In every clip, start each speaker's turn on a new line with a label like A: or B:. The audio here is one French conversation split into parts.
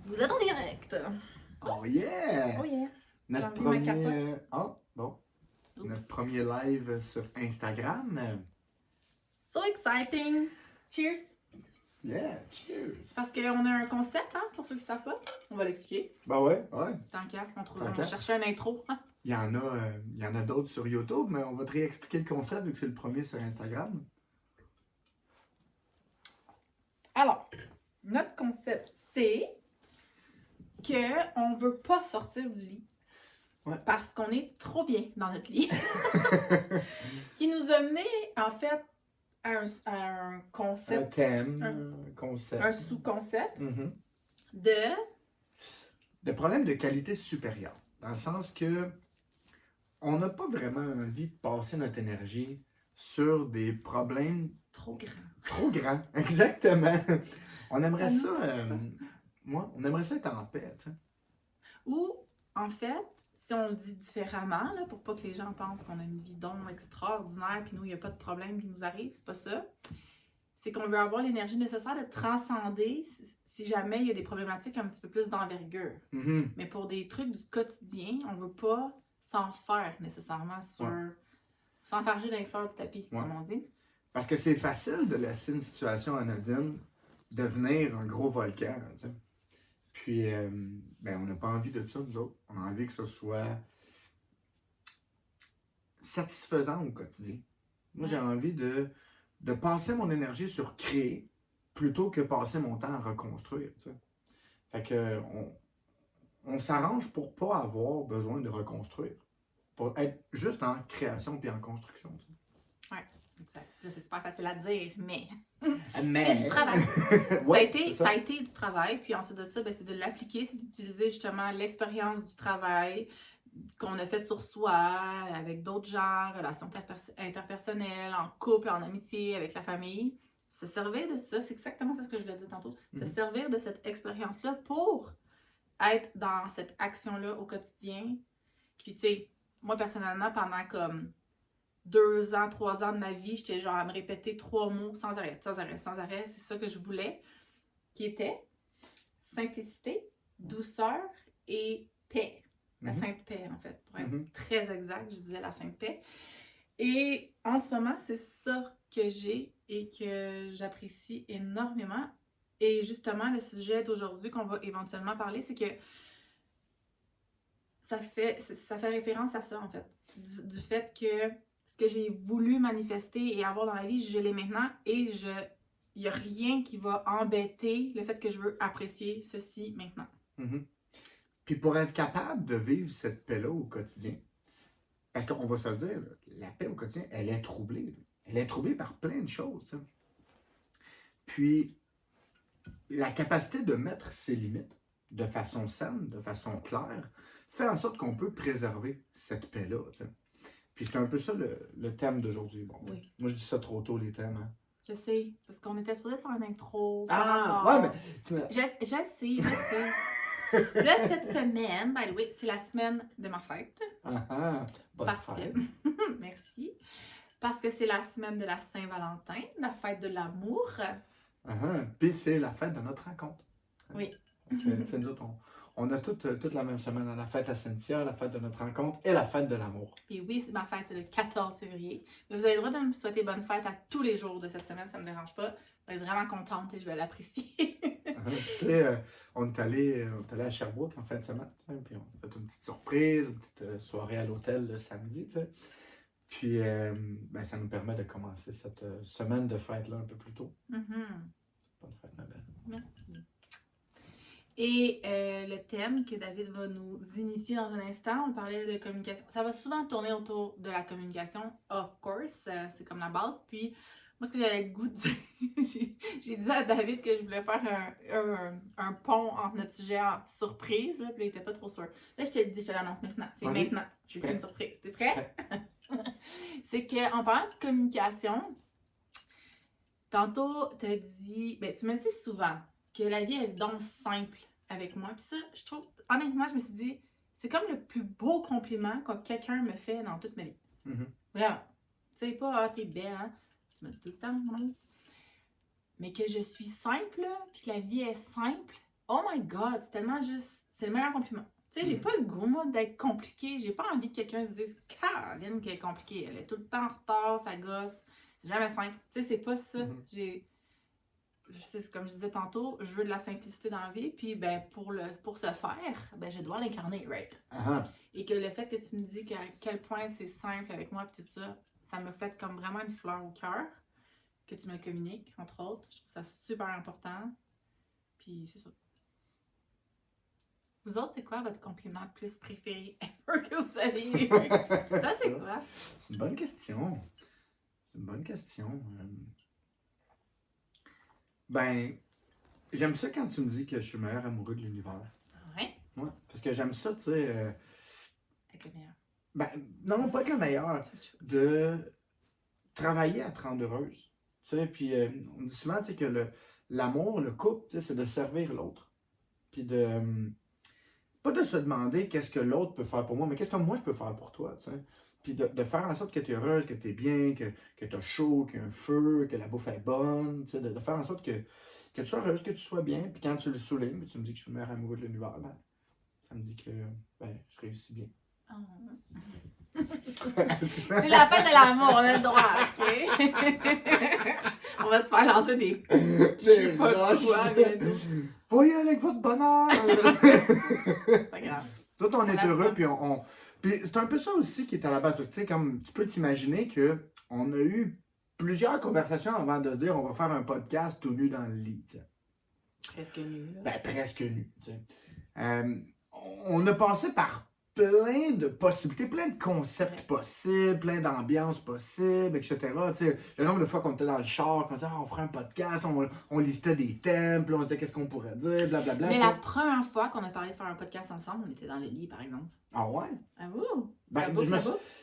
A: Vous êtes en direct.
B: Oh yeah!
A: Oh yeah.
B: Notre
A: J'ai enlevé ma
B: premier... Oh, bon.
A: Oups.
B: Notre premier live sur Instagram.
A: So exciting. Cheers.
B: Yeah, cheers!
A: Parce qu'on a un concept, hein, pour ceux qui ne savent pas. On va l'expliquer.
B: Ben ouais.
A: Tant qu'à, on
B: Tant
A: va
B: qu'à.
A: chercher un intro.
B: Il y en a d'autres sur YouTube, mais on va te réexpliquer le concept vu que c'est le premier sur Instagram.
A: Alors, notre concept, c'est qu'on ne veut pas sortir du lit.
B: Ouais.
A: Parce qu'on est trop bien dans notre lit. Qui nous a mené, en fait, à un
B: Un
A: concept,
B: thème, un concept.
A: un sous-concept
B: Mhm.
A: de...
B: Le problème de qualité supérieure. Dans le sens que on n'a pas vraiment envie de passer notre énergie sur des problèmes
A: Trop grand.
B: trop grands. Exactement. On aimerait
A: Ça
B: ça...
A: nous
B: on aimerait ça être en paix, tu sais.
A: Ou, en fait, si on le dit différemment, là, pour pas que les gens pensent qu'on a une vie d'ombre extraordinaire, puis nous, il n'y a pas de problème qui nous arrive, c'est pas ça. C'est qu'on veut avoir l'énergie nécessaire de transcender si jamais il y a des problématiques un petit peu plus d'envergure.
B: Mhm.
A: Mais pour des trucs du quotidien, on veut pas s'en faire nécessairement sur...
B: Ouais.
A: S'enfarger dans les fleurs du tapis,
B: Ouais.
A: comme on dit.
B: Parce que c'est facile de laisser une situation anodine devenir un gros volcan, tu sais. Puis, ben, on n'a pas envie de ça, nous autres. On a envie que ce soit satisfaisant au quotidien. Moi, j'ai envie de passer mon énergie sur créer plutôt que passer mon temps à reconstruire, tu sais. Fait que on s'arrange pour pas avoir besoin de reconstruire. Pour être juste en création puis en construction, tu sais.
A: Exact. Là, c'est super facile à dire, mais
B: Mais...
A: c'est du travail.
B: Ouais, c'est
A: ça a été du travail, puis ensuite de ça, ben, c'est de l'appliquer, c'est d'utiliser justement l'expérience du travail qu'on a fait sur soi, avec d'autres gens, relations interpersonnelles, en couple, en amitié, avec la famille. Se servir de ça, c'est exactement ça ce que je l'ai dit tantôt, se
B: Mhm.
A: servir de cette expérience-là pour être dans cette action-là au quotidien. Puis tu sais, moi personnellement, pendant comme 2 ans, 3 ans de ma vie, j'étais genre à me répéter 3 mots sans arrêt, sans arrêt, sans arrêt. C'est ça que je voulais, qui était simplicité, douceur et paix. La
B: Mhm.
A: sainte paix, en fait. Pour être
B: Mhm.
A: très exact, je disais la sainte paix. Et en ce moment, c'est ça que j'ai et que j'apprécie énormément. Et justement, le sujet d'aujourd'hui qu'on va éventuellement parler, c'est que ça fait référence à ça, en fait. Du fait que ce que j'ai voulu manifester et avoir dans la vie, je l'ai maintenant et il n'y a rien qui va embêter le fait que je veux apprécier ceci maintenant.
B: Mhm. Puis pour être capable de vivre cette paix-là au quotidien, parce qu'on va se le dire, là, la paix au quotidien, elle est troublée. Là. Elle est troublée par plein de choses. Tu sais. Puis la capacité de mettre ses limites de façon saine, de façon claire, fait en sorte qu'on peut préserver cette paix-là. Tu sais. Puis c'est un peu ça le thème d'aujourd'hui. Bon,
A: Oui.
B: moi, je dis ça trop tôt, les thèmes. Hein.
A: Je sais, parce qu'on était supposé faire une intro.
B: Ah, ouais, mais...
A: Je sais. Là, cette semaine, by the way, c'est la semaine de ma fête.
B: Bonne
A: Parce
B: fête.
A: que... Merci. Parce que c'est la semaine de la Saint-Valentin, la fête de l'amour.
B: Puis c'est la fête de notre rencontre.
A: Oui.
B: Donc, tu sais, nous autres, on a toute la même semaine, la fête à Cynthia, la fête de notre rencontre et la fête de l'amour.
A: Et oui, c'est ma fête, c'est le 14 février. Mais vous avez le droit de me souhaiter bonne fête à tous les jours de cette semaine, ça ne me dérange pas. Je vais être vraiment contente et je vais l'apprécier.
B: Puis, tu sais, on est allé à Sherbrooke en fin de semaine, tu sais, puis on a fait une petite surprise, une petite soirée à l'hôtel le samedi, tu sais. Puis, ben, ça nous permet de commencer cette semaine de fête-là un peu plus tôt. Bonne fête, ma belle.
A: Merci. Et le thème que David va nous initier dans un instant, on parlait de communication. Ça va souvent tourner autour de la communication, of course, c'est comme la base. Puis, moi, ce que j'avais le goût de dire, j'ai dit à David que je voulais faire un pont entre notre sujet en surprise, là, puis là, il était pas trop sûr. Là, je te le dis, je te l'annonce maintenant. C'est
B: Vas-y.
A: maintenant. Je suis
B: Prêt.
A: une surprise. T'es prêt? C'est qu'en parlant de communication, tantôt, tu me dis souvent que la vie est donc simple avec moi. Puis ça, je trouve, honnêtement, je me suis dit, c'est comme le plus beau compliment que quelqu'un me fait dans toute ma vie.
B: Mhm.
A: Vraiment. Tu sais, pas, ah, t'es belle, hein? Tu me dis tout le temps, non? Mais que je suis simple, puis que la vie est simple, Oh my God, c'est tellement juste... C'est le meilleur compliment. Tu sais, j'ai pas le goût, moi, d'être compliqué. J'ai pas envie que quelqu'un se dise « Caroline, qu'elle est compliquée. Elle est tout le temps en retard, ça gosse. C'est jamais simple. » Tu sais, c'est pas ça. C'est comme je disais tantôt, je veux de la simplicité dans la vie, puis ben pour ce faire, ben je dois l'incarner, right? Et que le fait que tu me dis à quel point c'est simple avec moi, puis tout ça, ça me fait comme vraiment une fleur au cœur, que tu me le communiques, entre autres. Je trouve ça super important. Puis c'est ça. Vous autres, c'est quoi votre compliment le plus préféré ever que vous avez eu? Toi, c'est quoi?
B: C'est une bonne question. C'est une bonne question. Ben, j'aime ça quand tu me dis que je suis le meilleur amoureux de l'univers.
A: Ouais?
B: Ouais, parce que j'aime ça, tu sais...
A: Être le meilleur.
B: Ben, non, pas être le meilleur. De travailler à te rendre heureuse. Tu sais, puis on dit souvent, tu sais, que l'amour, le couple, tu sais, c'est de servir l'autre. Puis pas de se demander qu'est-ce que l'autre peut faire pour moi, mais qu'est-ce que moi je peux faire pour toi, tu sais. Puis de faire en sorte que tu es heureuse, que tu es bien, que tu as chaud, qu'il y a un feu, que la bouffe est bonne, tu sais, de faire en sorte que tu sois heureuse, que tu sois bien. Puis quand tu le soulignes, tu me dis que je suis le meilleur amoureux de l'univers, ben, ça me dit que je réussis bien.
A: Oh. C'est la fête de l'amour, on a le droit, ok? On va se faire lancer des je sais pas quoi bientôt.
B: Voyez avec votre bonheur!
A: Pas grave.
B: Tout on est heureux, puis Puis c'est un peu ça aussi qui est à la base. Tu sais, comme tu peux t'imaginer qu'on a eu plusieurs conversations avant de se dire on va faire un podcast tout nu dans le lit. Tu sais.
A: Presque nu, là.
B: Ben, presque nu. Tu sais. On a passé par plein de possibilités, plein de concepts possibles, plein d'ambiances possibles, etc. Tu sais, le nombre de fois qu'on était dans le char, qu'on disait on ferait un podcast, on listait des thèmes, puis on se disait qu'est-ce qu'on pourrait dire, blablabla.
A: Mais la première fois qu'on a parlé de faire un podcast ensemble, on était dans le lit, par exemple.
B: Ah ouais?
A: Ah vous?
B: Ben,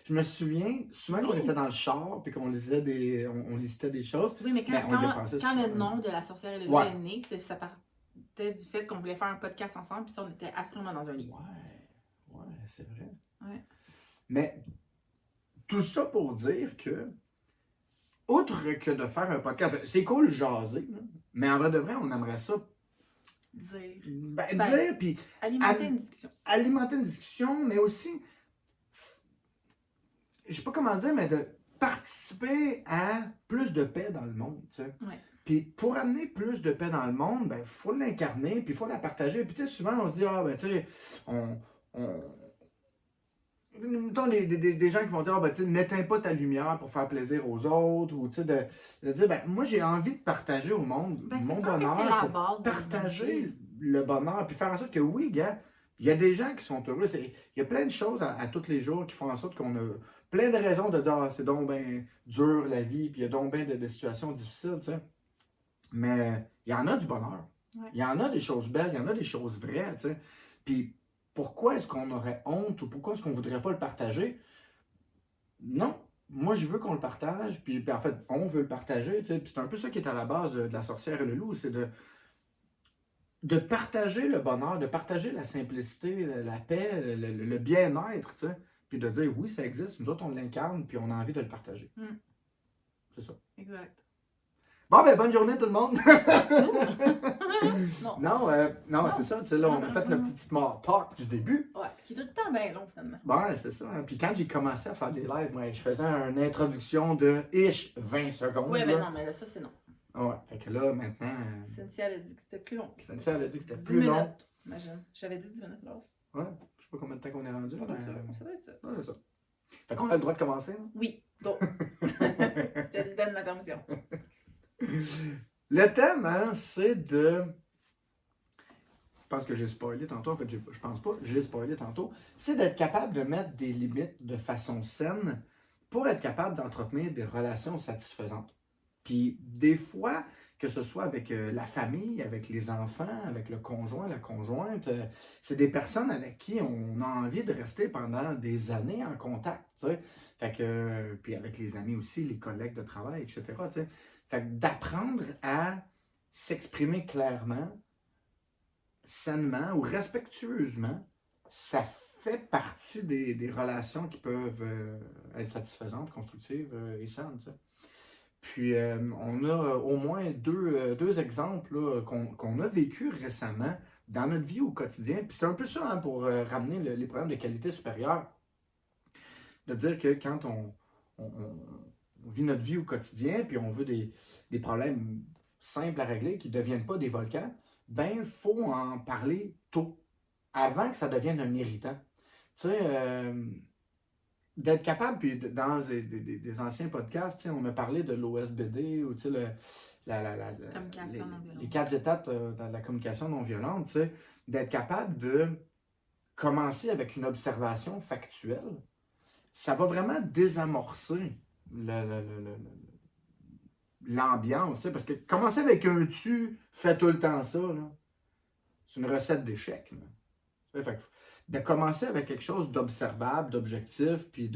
B: je me souviens souvent qu'on était dans le char puis qu'on lisait on listait des choses.
A: Oui, mais quand le nom de la sorcière et le loup est né, ça partait du fait qu'on voulait faire un podcast ensemble, puis ça, on était assurément dans un lit.
B: Ouais, c'est vrai.
A: Ouais.
B: Mais tout ça pour dire que, outre que de faire un podcast, c'est cool jaser, hein, mais en vrai de vrai, on aimerait ça
A: dire,
B: puis
A: alimenter une discussion.
B: Alimenter une discussion, mais aussi, je sais pas comment dire, mais de participer à plus de paix dans le monde, tu sais.
A: Ouais.
B: Puis pour amener plus de paix dans le monde, ben faut l'incarner, puis il faut la partager. Puis tu sais, souvent on se dit, tu sais, mettons des gens qui vont dire, tu sais, n'éteins pas ta lumière pour faire plaisir aux autres, ou tu sais, de dire, ben moi j'ai envie de partager au monde mon bonheur, pour partager le bonheur, puis faire en sorte que oui, gars, il y a des gens qui sont heureux. Il y a plein de choses à tous les jours qui font en sorte qu'on a plein de raisons de dire, c'est donc bien dur la vie, puis il y a donc bien de situations difficiles, tu sais. Mais il y en a du bonheur.
A: Ouais.
B: Il y en a des choses belles, il y en a des choses vraies, tu sais. Puis pourquoi est-ce qu'on aurait honte ou pourquoi est-ce qu'on ne voudrait pas le partager? Non. Moi, je veux qu'on le partage, puis en fait, on veut le partager, tu sais. Puis c'est un peu ça qui est à la base de la sorcière et le loup, c'est de partager le bonheur, de partager la simplicité, la paix, le bien-être, tu sais. Puis de dire, oui, ça existe, nous autres, on l'incarne, puis on a envie de le partager. C'est ça.
A: Exact.
B: Bon, ben, bonne journée tout le monde!
A: Non,
B: c'est ça, tu sais, là, on a fait notre petit small talk du début.
A: Ouais, qui est tout le temps bien long, finalement.
B: Ouais, c'est ça. Puis quand j'ai commencé à faire des lives, moi, je faisais une introduction de 20 secondes.
A: Ouais, mais non, mais là, ça, c'est non.
B: Ouais, fait que là, maintenant...
A: Cynthia, elle a dit que c'était plus long.
B: Cynthia, elle a dit que c'était
A: 10
B: plus
A: minutes,
B: long.
A: imagine. J'avais dit 10 minutes, là.
B: Ouais, je sais pas combien de temps qu'on est rendu, là.
A: Ça doit être ça.
B: Ouais, c'est ça. Fait qu'on a le droit de commencer, là?
A: Oui, donc. Je te donne la permission.
B: Le thème, hein, c'est de... Je pense que j'ai spoilé tantôt, en fait, je pense pas, j'ai spoilé tantôt. C'est d'être capable de mettre des limites de façon saine pour être capable d'entretenir des relations satisfaisantes. Puis des fois, que ce soit avec la famille, avec les enfants, avec le conjoint, la conjointe, c'est des personnes avec qui on a envie de rester pendant des années en contact, tu sais. Fait que, puis avec les amis aussi, les collègues de travail, etc., tu sais. Fait que d'apprendre à s'exprimer clairement, sainement ou respectueusement, ça fait partie des relations qui peuvent être satisfaisantes, constructives et saines, tu sais. Puis on a au moins deux exemples là, qu'on a vécu récemment dans notre vie au quotidien. Puis c'est un peu ça, hein, pour ramener les problèmes de qualité supérieure. De dire que quand on vit notre vie au quotidien, puis on veut des problèmes simples à régler qui ne deviennent pas des volcans, ben il faut en parler tôt, avant que ça devienne un irritant. Tu sais, d'être capable, puis dans des anciens podcasts, tu sais, on a parlé de l'OSBD, ou tu sais,
A: Communication non
B: les
A: violente.
B: 4 étapes dans la communication non violente, tu sais, d'être capable de commencer avec une observation factuelle, ça va vraiment désamorcer l'ambiance, tu sais, parce que commencer avec un tu fais tout le temps ça, là, c'est une recette d'échec. Fait que de commencer avec quelque chose d'observable, d'objectif, puis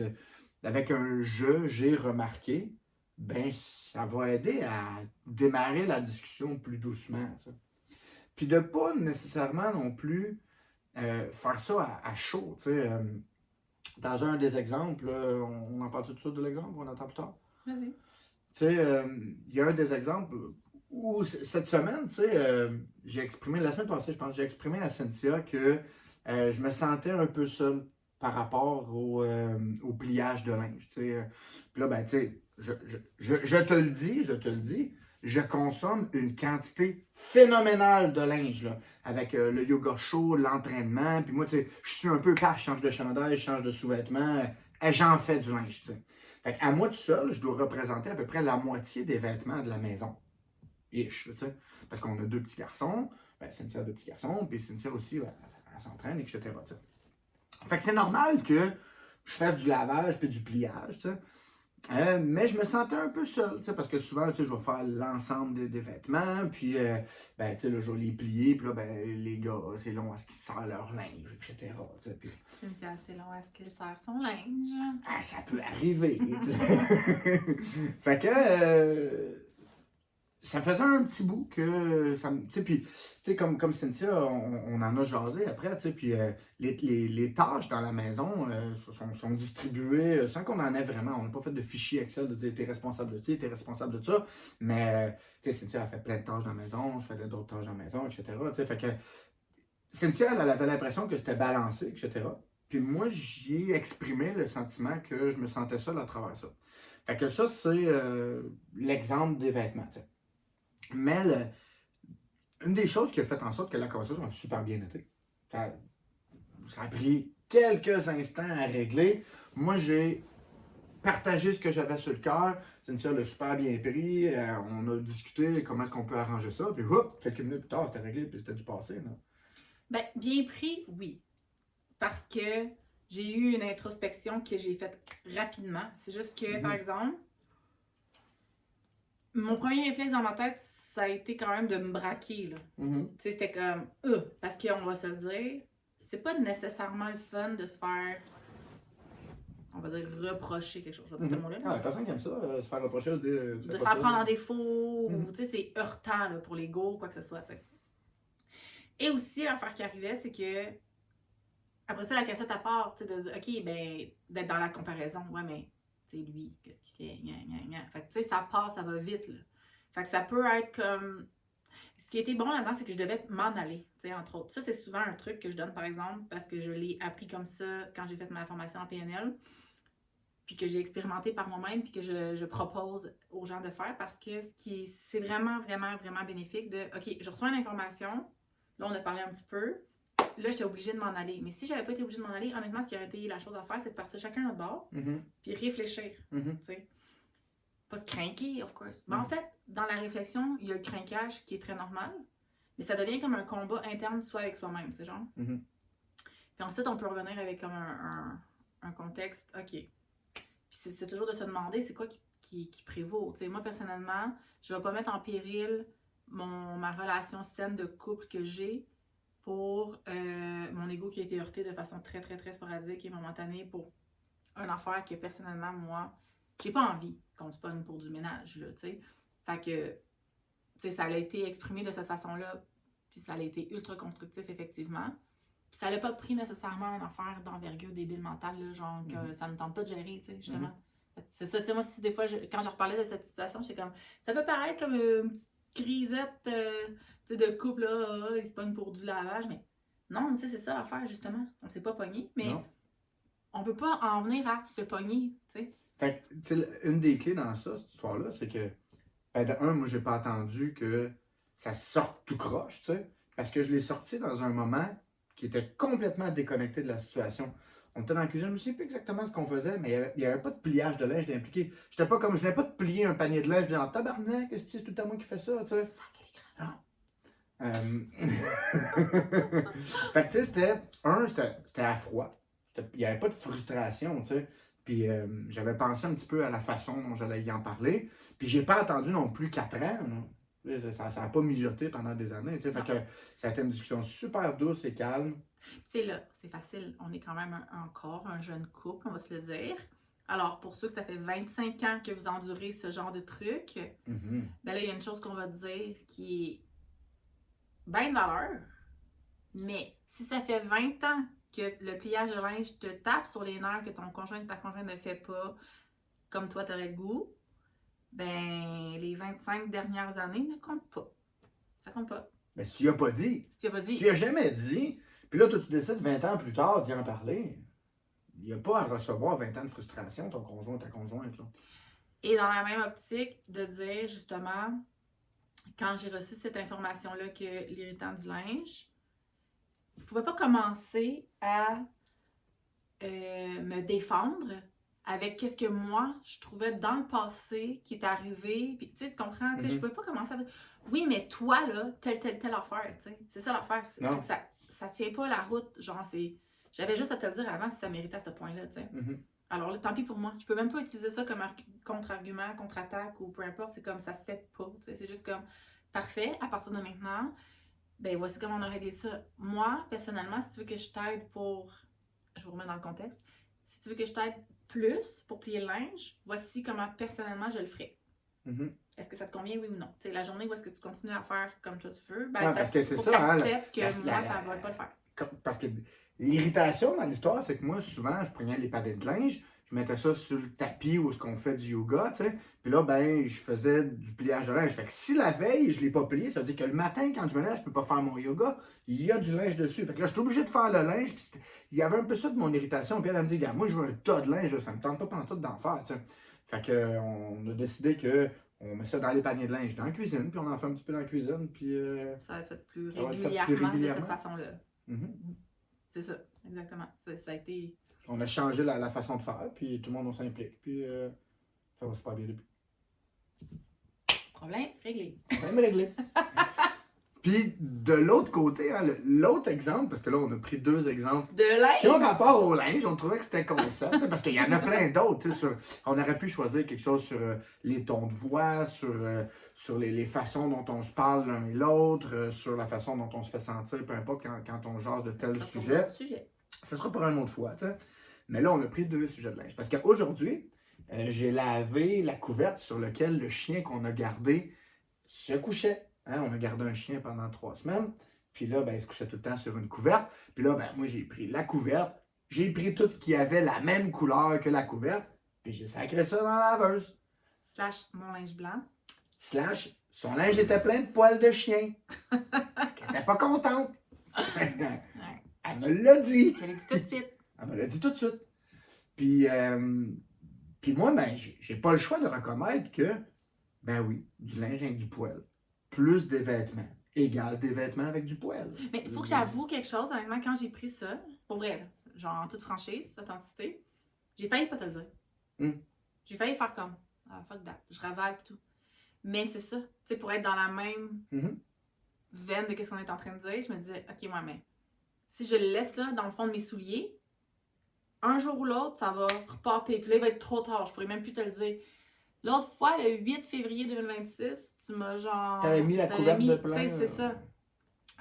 B: avec un j'ai remarqué, ben ça va aider à démarrer la discussion plus doucement. Tu sais. Puis de pas nécessairement non plus faire ça à chaud. Tu sais, dans un des exemples, on en parle tout de suite de l'exemple, on entend plus tard.
A: Vas-y.
B: Tu sais, il y a un des exemples où cette semaine, tu sais, j'ai exprimé, la semaine passée, je pense, j'ai exprimé à Cynthia que je me sentais un peu seul par rapport au pliage de linge. Tu sais. Puis là, ben, tu sais, je te le dis, je consomme une quantité phénoménale de linge, là, avec le yoga chaud, l'entraînement. Puis moi, tu sais, je suis un peu paf, je change de chandail, je change de sous-vêtements, j'en fais du linge, tu sais. Fait qu'à moi tout seul, je dois représenter à peu près la moitié des vêtements de la maison. Ish, tu sais. Parce qu'on a 2 petits garçons, ben, Cynthia a 2 petits garçons, puis Cynthia aussi, ben, elle s'entraîne, etc. Tu sais. Fait que c'est normal que je fasse du lavage puis du pliage, tu sais. Mais je me sentais un peu seul, tu sais, parce que souvent, tu sais, je vais faire l'ensemble des vêtements, puis, ben, tu sais, là, je vais les plier, puis là, ben, les gars, c'est long à ce qu'ils serrent leur linge, etc. Tu sais, puis,
A: C'est assez long à ce qu'elle serre son linge.
B: ah, ça peut arriver, tu sais. Fait que, ça faisait un petit bout que ça me. Tu sais, puis, tu sais, comme Cynthia, on en a jasé après, tu sais, puis les tâches dans la maison sont distribuées sans qu'on en ait vraiment. On n'a pas fait de fichier Excel de dire t'es responsable de ça, t'es responsable de ça. Mais, tu sais, Cynthia a fait plein de tâches dans la maison, je faisais d'autres tâches dans la maison, etc. Tu sais, fait que Cynthia, elle avait l'impression que c'était balancé, etc. Puis moi, j'y ai exprimé le sentiment que je me sentais seul à travers ça. Fait que ça, c'est l'exemple des vêtements, tu sais. Mais une des choses qui a fait en sorte que la conversation a super bien été, ça a pris quelques instants à régler. Moi, j'ai partagé ce que j'avais sur le cœur. Cynthia l'a super bien pris. On a discuté comment est-ce qu'on peut arranger ça. Puis, hop, quelques minutes plus tard, c'était réglé. Puis, c'était du passé. Là.
A: Ben, bien pris, oui. Parce que j'ai eu une introspection que j'ai faite rapidement. C'est juste que, par exemple, mon premier réflexe dans ma tête, ça a été quand même de me braquer, là. Tu sais, c'était comme, parce qu'on va se le dire, c'est pas nécessairement le fun de se faire, on va dire, reprocher quelque chose. Je vais dire ce mot-là.
B: Ah, personne qui aime ça, se faire reprocher ou dire.
A: De se faire prendre en défaut, ou, tu sais, c'est heurtant, là, pour l'ego, quoi que ce soit, tu sais. Et aussi, l'affaire qui arrivait, c'est que, après ça, la cassette à part, tu sais, de dire, OK, ben, d'être dans la comparaison. Ouais, mais, tu sais, lui, qu'est-ce qu'il fait? Gna, gna, gna. Fait que, tu sais, ça part, ça va vite, là. Fait que ça peut être comme. Ce qui était bon là-dedans, c'est que je devais m'en aller, tu sais, entre autres. Ça, c'est souvent un truc que je donne, par exemple, parce que je l'ai appris comme ça quand j'ai fait ma formation en PNL, puis que j'ai expérimenté par moi-même, puis que je propose aux gens de faire, parce que c'est vraiment, vraiment, vraiment bénéfique de, OK, je reçois une information, là, on a parlé un petit peu, là, j'étais obligée de m'en aller. Mais si j'avais pas été obligée de m'en aller, honnêtement, ce qui aurait été la chose à faire, c'est de partir chacun à notre bord, puis réfléchir, tu sais. Pas se craquer, of course. Mais en fait, dans la réflexion, il y a le craquage qui est très normal, mais ça devient comme un combat interne, soit avec soi-même, c'est genre. Puis ensuite, on peut revenir avec comme un contexte, OK. Puis c'est toujours de se demander, c'est quoi qui prévaut. T'sais, moi, personnellement, je vais pas mettre en péril ma relation saine de couple que j'ai pour mon ego qui a été heurté de façon très, très, très sporadique et momentanée pour une affaire que, personnellement, moi, j'ai pas envie qu'on se pogne pour du ménage, là, tu sais. Fait que, tu sais, ça a été exprimé de cette façon-là, puis ça a été ultra constructif, effectivement. Puis ça l'a pas pris nécessairement une affaire d'envergure débile mentale, là, genre que ça ne tente pas de gérer, tu sais, justement. C'est ça, tu sais, moi, si des fois, quand je reparlais de cette situation, j'étais comme, ça peut paraître comme une petite crisette, tu sais, de couple, là, ils se pognent pour du lavage, mais non, tu sais, c'est ça l'affaire, justement. On s'est pas pogné, mais
B: Non.
A: on peut pas en venir à se pogner, tu sais.
B: Fait que, tu sais, une des clés dans ça, cette histoire-là, c'est que, ben, de un, moi, j'ai pas attendu que ça sorte tout croche, tu sais, parce que je l'ai sorti dans un moment qui était complètement déconnecté de la situation. On était dans la cuisine, je ne sais plus exactement ce qu'on faisait, mais il y avait pas de pliage de linge d'impliqué. J'étais pas comme, je venais pas de plier un panier de linge, je disais, en tabarnak, qu'est-ce que c'est tout à moi qui fait ça, tu sais. Non. Fait que, tu sais, c'était à froid. Il n'y avait pas de frustration, tu sais. Puis j'avais pensé un petit peu à la façon dont j'allais y en parler. Puis j'ai pas attendu non plus 4 ans. Là. Ça n'a pas mijoté pendant des années, tu sais. Fait que ça a été une discussion super douce et calme.
A: Tu sais, là, c'est facile. On est quand même encore un jeune couple, on va se le dire. Alors, pour ceux que ça fait 25 ans que vous endurez ce genre de truc,
B: Mm-hmm.
A: ben là, il y a une chose qu'on va te dire qui est bien de valeur. Mais si ça fait 20 ans que le pliage de linge te tape sur les nerfs, que ton conjoint ou ta conjointe ne fait pas comme toi, tu aurais le goût, ben, les 25 dernières années ne comptent pas. Ça compte pas.
B: Mais si tu n'as pas dit,
A: Si tu n'as pas dit.
B: tu n'as jamais dit, puis là, toi, tu décides 20 ans plus tard d'y en parler. Il n'y a pas à recevoir 20 ans de frustration, ton conjoint ou ta conjointe. Là.
A: Et dans la même optique, de dire justement, quand j'ai reçu cette information-là que l'irritant du linge, je ne pouvais pas commencer à me défendre avec qu'est-ce que moi, je trouvais dans le passé qui est arrivé. Puis, tu sais, tu comprends? Tu sais, je pouvais pas commencer à dire, oui, mais toi, là, telle affaire, tu sais. C'est ça l'affaire. C'est que ça tient pas la route. Genre, j'avais juste à te le dire avant si ça méritait à ce point-là, tu sais.
B: Mm-hmm.
A: Alors là, tant pis pour moi. Je peux même pas utiliser ça comme contre-argument, contre-attaque ou peu importe. C'est comme ça se fait pas. Tu sais. C'est juste comme, parfait, à partir de maintenant, ben voici comment on a réglé ça. Moi, personnellement, si tu veux que je t'aide pour... Je vous remets dans le contexte. Si tu veux que je t'aide plus pour plier le linge, voici comment personnellement je le ferai.
B: Mm-hmm.
A: Est-ce que ça te convient, oui ou non? Tu sais, la journée où est-ce que tu continues à faire comme toi tu veux, ben
B: Ouais, parce que c'est
A: faut
B: ça,
A: que
B: hein,
A: t'acceptes que moi, ça ne va pas le faire.
B: Parce que l'irritation dans l'histoire, c'est que moi, souvent, je prenais les pavés de linge, je mettais ça sur le tapis où est-ce qu'on fait du yoga, tu sais. Puis là, ben, je faisais du pliage de linge. Fait que si la veille, je ne l'ai pas plié, ça veut dire que le matin, quand je me lève, je ne peux pas faire mon yoga, il y a du linge dessus. Fait que là, je suis obligé de faire le linge. Puis il y avait un peu ça de mon irritation. Puis elle me dit, gars, moi, je veux un tas de linge, là, ça me tente pas pantoute d'en faire, tu sais. Fait que, on a décidé que on met ça dans les paniers de linge dans la cuisine, puis on en fait un petit peu dans la cuisine, puis...
A: ça va être fait plus
B: ça va être fait plus
A: régulièrement de
B: régulièrement.
A: cette façon-là.
B: Mm-hmm.
A: C'est ça, exactement. Ça a été...
B: On a changé la façon de faire, puis tout le monde on s'implique, puis ça va super bien depuis.
A: Problème réglé.
B: Problème réglé. Puis de l'autre côté, hein, l'autre exemple, parce que là on a pris 2 exemples
A: de linge
B: qui ont rapport au linge, on trouvait que c'était concept, parce qu'il y en a plein d'autres. On aurait pu choisir quelque chose sur les tons de voix, sur les façons dont on se parle l'un et l'autre, sur la façon dont on se fait sentir, peu importe quand on jase de tel sujet. Ce sera pour une autre fois. T'sais. Mais là, on a pris 2 sujets de linge. Parce qu'aujourd'hui, j'ai lavé la couverte sur laquelle le chien qu'on a gardé se couchait. Hein, on a gardé un chien pendant 3 semaines. Puis là, ben, il se couchait tout le temps sur une couverte. Puis là, ben, moi, j'ai pris la couverte. J'ai pris tout ce qui avait la même couleur que la couverte. Puis j'ai sacré ça dans la laveuse.
A: / mon linge blanc.
B: / son linge était plein de poils de chien. Elle n'était pas contente. Elle me l'a dit.
A: Je l'ai dit tout de suite.
B: Elle me l'a dit tout de suite. Puis moi, ben, j'ai pas le choix de reconnaître que, ben oui, du linge avec du poil, plus des vêtements, égale des vêtements avec du poil.
A: Mais il faut que j'avoue quelque chose, honnêtement, quand j'ai pris ça, pour vrai, là, genre en toute franchise, authenticité, j'ai failli pas te le dire. J'ai failli faire comme, ah, fuck that, je ravale et tout. Mais c'est ça, tu sais, pour être dans la même veine de ce qu'on est en train de dire, je me disais, ok, moi, mais si je le laisse là, dans le fond de mes souliers, un jour ou l'autre, ça va repopper. Puis là, il va être trop tard. Je pourrais même plus te le dire. L'autre fois, le 8 février 2026, tu m'as genre...
B: T'avais mis la couverte de plein.
A: Tu sais, c'est ça.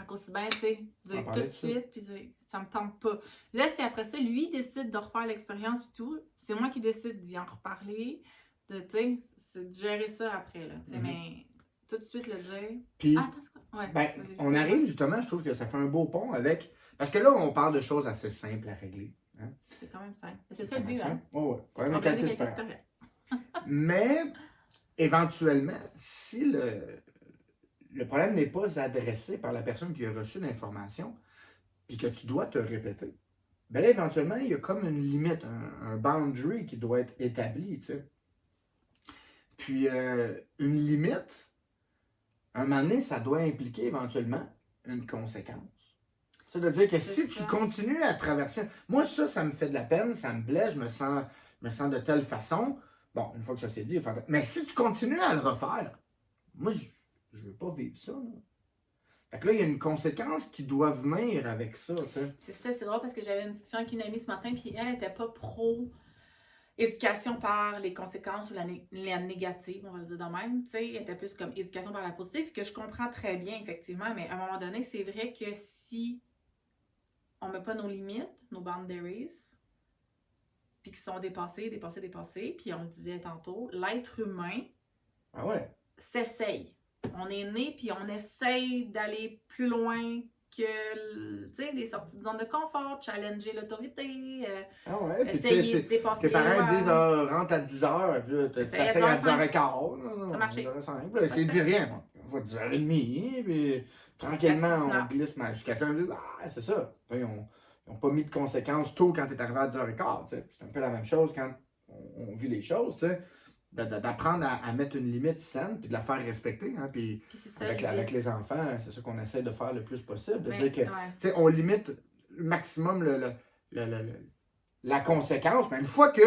A: Aussi bien, tu sais, dire tout de suite, puis dire, ça me tente pas. Là, c'est après ça, lui, il décide de refaire l'expérience, puis tout. C'est moi qui décide d'y en reparler. Tu sais, c'est de gérer ça après, là. Mais tout de suite le dire.
B: Puis,
A: ouais,
B: ben, on arrive justement, je trouve que ça fait un beau pont avec... Parce que là, on parle de choses assez simples à régler. Hein?
A: C'est quand même simple. C'est ça le but, hein?
B: Oh, ouais. Quand même une qualité supérieure. Mais, éventuellement, si le problème n'est pas adressé par la personne qui a reçu l'information, puis que tu dois te répéter, ben là, éventuellement, il y a comme une limite, un boundary qui doit être établi, tu sais. Puis, une limite, un moment donné, ça doit impliquer éventuellement une conséquence. C'est-à-dire que si tu continues à traverser... Moi, ça me fait de la peine, ça me blesse, je me sens de telle façon. Bon, une fois que ça s'est dit, mais si tu continues à le refaire, moi, je veux pas vivre ça. Là. Fait que là, il y a une conséquence qui doit venir avec ça, tu sais.
A: C'est ça, c'est drôle parce que j'avais une discussion avec une amie ce matin, puis elle n'était pas pro éducation par les conséquences ou la négative, on va le dire de même. Tu sais, elle était plus comme éducation par la positive, que je comprends très bien, effectivement, mais à un moment donné, c'est vrai que si on met pas nos limites, nos boundaries, puis qui sont dépassées, puis on le disait tantôt, l'être humain s'essaye. On est né, puis on essaye d'aller plus loin que les sorties de zone de confort, challenger l'autorité, essayer de dépasser
B: tes parents disent rentre à 10h, puis là, tu essayes à 10h15.
A: Ça marche.
B: C'est dit rien. On va 10h30, puis tranquillement, on glisse jusqu'à 5h. Ah, c'est ça. Ils n'ont pas mis de conséquences tôt quand tu es arrivé à 10h15. C'est un peu la même chose quand on vit les choses. T'sais. D'apprendre à mettre une limite saine puis de la faire respecter. Hein, puis ça, avec les enfants, c'est ça qu'on essaie de faire le plus possible. De dire que on limite le maximum la conséquence. Mais une fois que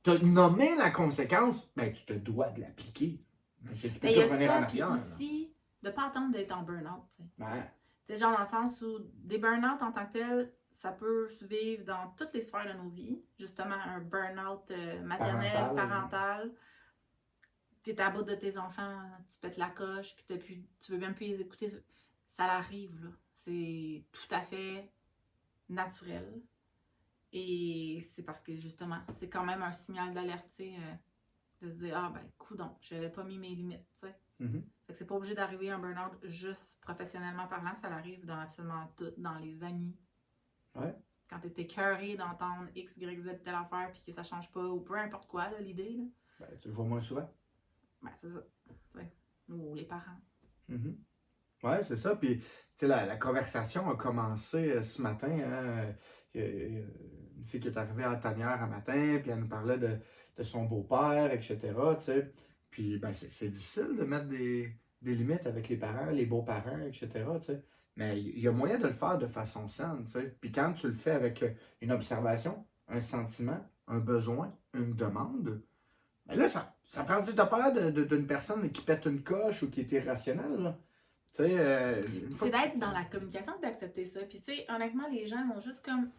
B: tu as nommé la conséquence, ben, tu te dois de l'appliquer.
A: Tu peux pas revenir en arrière. Puis aussi, de ne pas attendre d'être en burn-out. C'est genre dans le sens où des burn-out en tant que tel, ça peut se vivre dans toutes les sphères de nos vies. Justement, un burn-out maternel, parental. Tu es à bout de tes enfants, tu pètes la coche, puis tu veux même plus les écouter. Ça arrive, là. C'est tout à fait naturel. Et c'est parce que, justement, c'est quand même un signal d'alerte, de se dire, ah ben, coudonc, je n'avais pas mis mes limites, tu sais.
B: Mm-hmm.
A: Fait que c'est pas obligé d'arriver à un burn-out juste professionnellement parlant, ça arrive dans absolument tout, dans les amis.
B: Ouais.
A: Quand tu es écœuré d'entendre X, Y, Z telle affaire, puis que ça change pas, ou peu importe quoi, là, l'idée, là.
B: Ben, tu le vois moins souvent.
A: Ben, c'est ça. T'sais. Ou les parents.
B: Mm-hmm. Oui, c'est ça. Puis, tu sais, la conversation a commencé ce matin. Hein? Il y a une fille qui est arrivée à la tanière un matin, puis elle nous parlait de son beau-père, etc. T'sais. Puis, ben, c'est difficile de mettre des limites avec les parents, les beaux-parents, etc. T'sais. Mais il y a moyen de le faire de façon saine. T'sais. Puis, quand tu le fais avec une observation, un sentiment, un besoin, une demande, ben là, ça prend du temps d'une personne qui pète une coche ou qui est irrationnelle.
A: C'est d'être dans la communication et d'accepter ça. Puis, tu sais, honnêtement, les gens vont juste comme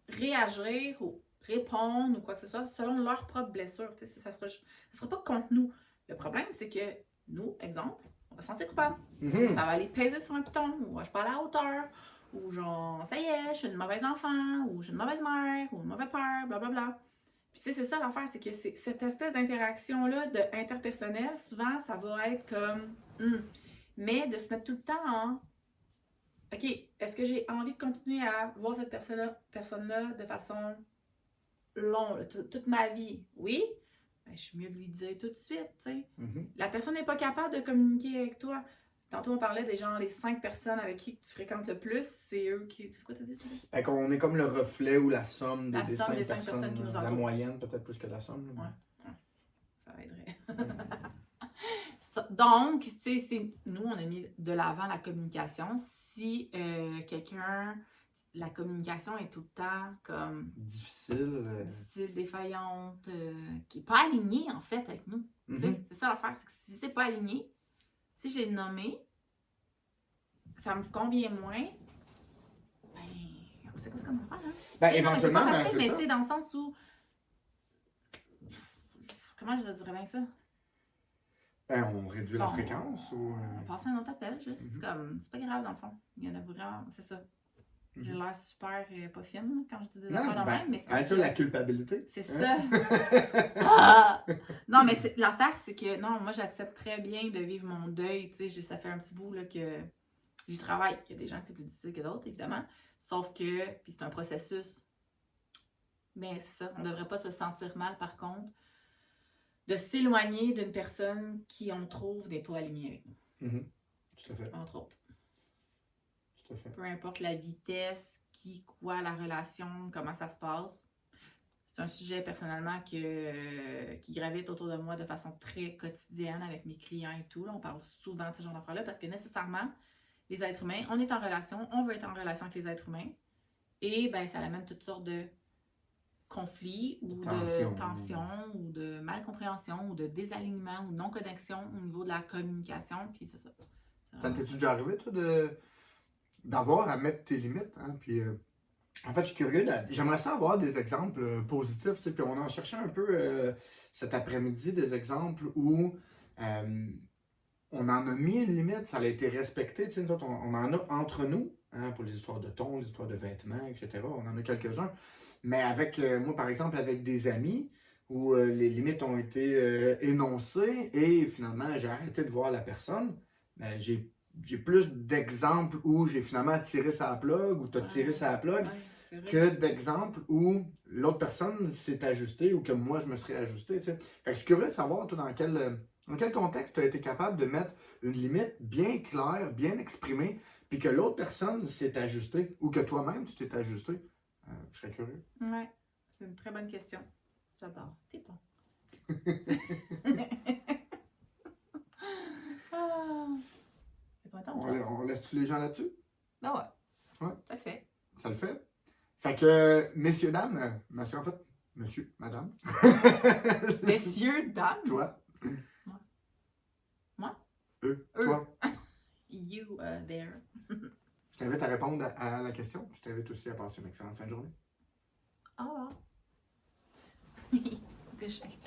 A: réagir ou répondre ou quoi que ce soit selon leur propre blessure. Tu sais, ça sera pas contre nous. Le problème, c'est que nous, exemple, on va se sentir coupable.
B: Mm-hmm.
A: Ça va aller peser sur un piton, ou je suis pas à la hauteur, ou genre, ça y est, je suis une mauvaise enfant, ou je suis une mauvaise mère, ou un mauvais père, blablabla. Puis, tu sais, c'est ça l'affaire, c'est que cette espèce d'interaction-là, interpersonnelle, souvent, ça va être comme. Mais de se mettre tout le temps en. OK, est-ce que j'ai envie de continuer à voir cette personne-là de façon longue, toute ma vie? Oui, ben, je suis mieux de lui dire tout de suite, tu sais.
B: Mm-hmm.
A: La personne n'est pas capable de communiquer avec toi. Tantôt, on parlait des gens, les 5 personnes avec qui tu fréquentes le plus, c'est eux qui. C'est quoi t'as dit?
B: Fait qu'on est comme le reflet ou la somme des 5
A: des personnes qui nous entourent.
B: La moyenne, peut-être plus que la somme.
A: Ouais. Ça aiderait. Donc, tu sais, nous, on a mis de l'avant la communication. Si quelqu'un, la communication est tout le temps comme...
B: Difficile,
A: défaillante, qui n'est pas alignée, en fait, avec nous. Mm-hmm. C'est ça l'affaire, c'est que si c'est pas aligné, si je l'ai nommé, ça me convient moins, ben, c'est quoi ce qu'on va faire, hein?
B: Ben, éventuellement,
A: c'est pas facile, mais tu sais, dans le sens où... Comment je dirais bien ça?
B: Ben, on réduit la fréquence ou...
A: On passe à un autre appel, juste comme... C'est pas grave, dans le fond. Il y en a vraiment... C'est ça. J'ai l'air super pas fine quand je dis des affaires de même, mais c'est
B: ça. La culpabilité.
A: C'est ça. Ah! Non, mais l'affaire, c'est que... Non, moi, j'accepte très bien de vivre mon deuil. Tu sais, ça fait un petit bout là, que j'y travaille. Il y a des gens qui c'est plus difficile que d'autres, évidemment. Sauf que... Puis c'est un processus. Mais c'est ça. On devrait pas se sentir mal, par contre, de s'éloigner d'une personne qui, on trouve, n'est pas alignée avec nous,
B: Tout à fait.
A: entre autres.
B: Tout à fait.
A: Peu importe la vitesse, qui, quoi, la relation, comment ça se passe. C'est un sujet personnellement qui gravite autour de moi de façon très quotidienne avec mes clients et tout. Là, on parle souvent de ce genre d'affaires-là parce que nécessairement, les êtres humains, on est en relation, on veut être en relation avec les êtres humains et ben ça amène toutes sortes de conflits ou de tensions ou de malcompréhension ou de désalignement ou non-connexion au niveau de la communication. Puis c'est ça.
B: Ça t'es-tu déjà arrivé, toi, d'avoir à mettre tes limites? Hein? Puis, en fait, je suis curieux. J'aimerais ça avoir des exemples positifs. Tu sais, puis on en cherchait un peu cet après-midi des exemples où on en a mis une limite, ça a été respecté. Tu sais, nous autres, on en a entre nous, hein, pour les histoires de ton, les histoires de vêtements, etc. On en a quelques-uns. Mais avec, moi, par exemple, avec des amis, où les limites ont été énoncées et finalement, j'ai arrêté de voir la personne, j'ai plus d'exemples où j'ai finalement tiré sa plug ou tu as tiré sa plug que d'exemples où l'autre personne s'est ajustée ou que moi, je me serais ajusté. Tu sais. Fait que je suis curieux de savoir, toi, dans quel contexte tu as été capable de mettre une limite bien claire, bien exprimée, puis que l'autre personne s'est ajustée ou que toi-même, tu t'es ajusté. Je serais curieux.
A: Ouais, c'est une très bonne question. J'adore. T'es bon.
B: On laisse-tu les gens là-dessus?
A: Ben ouais.
B: Ouais.
A: Ça fait.
B: Ça le fait. Fait que, messieurs, dames, monsieur, en fait, monsieur, madame.
A: Messieurs, dames.
B: Toi.
A: Moi?
B: Eux. Toi.
A: You there.
B: Je t'invite à répondre à la question. Je t'invite aussi à passer une excellente fin de journée.
A: Au revoir. Good shake.